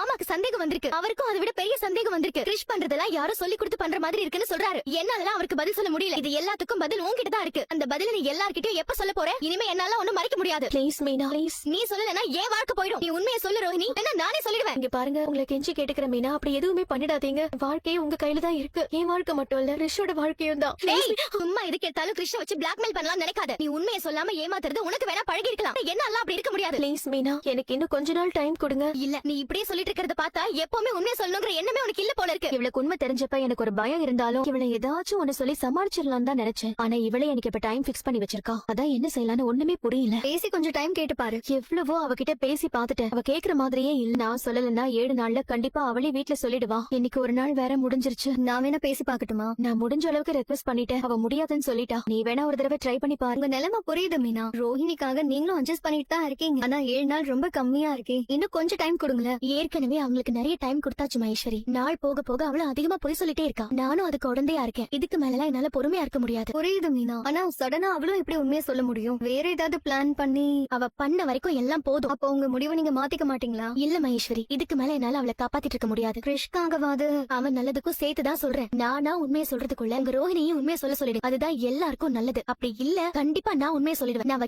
மாமாக்கு சந்தேகம் வந்திருக்கு. அவருக்கும் அதை விட பெரிய சந்தேகம் வந்திருக்கு. கிரிஷ் பண்றதெல்லாம் யாரும் சொல்லி கொடுத்து பண்ற மாதிரி இருக்குன்னு சொல்றாரு. என்னால அவருக்கு பதில் சொல்ல முடியல. இது எல்லாத்துக்கும் பதில் உன்கிட்ட தான் இருக்கு. அந்த பதில நீ எல்லார்கிட்டயும் எப்ப சொல்ல போற? இனிமே என்னால ஒண்ணும் மறைக்க முடியாது. Please Meena, please. நீ சொல்லலன்னா ஏன் வாழ்க்கை போயிடும். நீ உண்மையை சொல்லு ரோஹிணி, என்ன நானே சொல்லிடுவேன். இங்க பாருங்க, உங்களை கெஞ்சி கேட்டுக்கிற மீனா, அப்படி எதுவுமே பண்ணிடாதீங்க. வாழ்க்கையே உங்க கையில தான் இருக்கு. என் வாழ்க்கை மட்டும் இல்ல, கிறிஷோட வாழ்க்கையும் தான். ஏய், சும்மா எதுக்கு எடுத்தாலும் கிறிஷ வச்சு பிளாக்மெயில் பண்ணலாம் நினைக்காத. நீ உண்மையை சொல்லாம ஏமாத்துறது உனக்கு வேணா பழகி இருக்கலாம். என்னால அப்படி இருக்க முடியாது. ப்ளீஸ் மீனா, எனக்கு இன்னும் கொஞ்ச நாள் டைம் கொடுங்க. இல்ல, நீ இப்படியே சொல்லிட்டு இருக்கிறத பார்த்தா எப்பவுமே உண்மையை சொல்லணுங்கிற எண்ணமே உனக்கு இல்ல போல இருக்கு. இவளுக்கு உண்மை தெரிஞ்சப்ப எனக்கு ஒரு பயம் இருந்தாலும் இவளை ஏதாச்சும் ஒண்ணு சொல்லி சமாளிச்சிடலாம் தான் நினைச்சேன். ஆனா இவளே எனக்கு இப்ப டைம் பிக்ஸ் பண்ணி வச்சிருக்கா. அதான் என்ன செய்யலாம்னு ஒண்ணுமே புரியல. பேசி கொஞ்சம் டைம் கேட்டு பாரு. எவ்வளவோ அவகிட்ட பேசி பாத்துட்டேன். அவ கேக்குற மாதிரியே இல்ல. நான் சொல்லலன்னா 7 நாள்ல கண்டிப்பா அவளே வீட்ல சொல்லிடுவா. இன்னைக்கு ஒரு நாள் வேற முடிஞ்சிருச்சு. நான் வேணா பேசி பாக்கட்டுமா? நான் முடிஞ்ச அளவுக்கு ரெக்வெஸ்ட் பண்ணிட்டேன். அவ முடியாதுன்னு சொல்லிட்டா. நீ வேணா ஒரு தடவை ட்ரை பண்ணி பாருங்க. உங்க நிலைமை புரியுது மீனா. ரோஹிணிக்காக நீங்களும் அட்ஜஸ்ட் பண்ணிட்டு தான் இருக்கீங்க. ஆனா 7 நாள் ரொம்ப கம்மியா இருக்கே. இன்னும் கொஞ்சம் டைம் கொடுங்களேன். ஏற்கனவே அவங்களுக்கு நிறைய டைம் கொடுத்தாச்சு மகேஸ்வரி. நாள் போக போக அவள அதிகமா பொய் சொல்லிட்டே இருக்கா. நானும் அதுக்கு உடந்தையா இருக்கேன். இதுக்கு மேல என்னால பொறுமையா இருக்க முடியாது. புரியுது மீனா. ஆனா சடனா அவளும் எப்படி உண்மையை சொல்ல முடியும்? வேற ஏதாவது பிளான் பண்ணி அவ பண்ண வரைக்கும் எல்லாம் போதும். அப்ப உங்க முடிவை நீங்க மாத்திக்க மாட்டீங்களா? இல்ல மகேஸ்வரி, இதுக்கு மேல என்னால அவளை காப்பாத்திட்டு இருக்க முடியாது. கிறிஷ்காகவாது அவன் நல்லதுக்கும் சேர்த்துதான் சொல்றேன். நானா உண்மையை சொல்றதுக்குள்ள உங்க ரோஹிணியும் உண்மையை சொல்ல சொல்லிடு. அதுதான் எல்லாருக்கும் நல்லது. அப்படி இல்ல கண்டிப்பா நான் உண்மையை சொல்லிடுவேன். நான்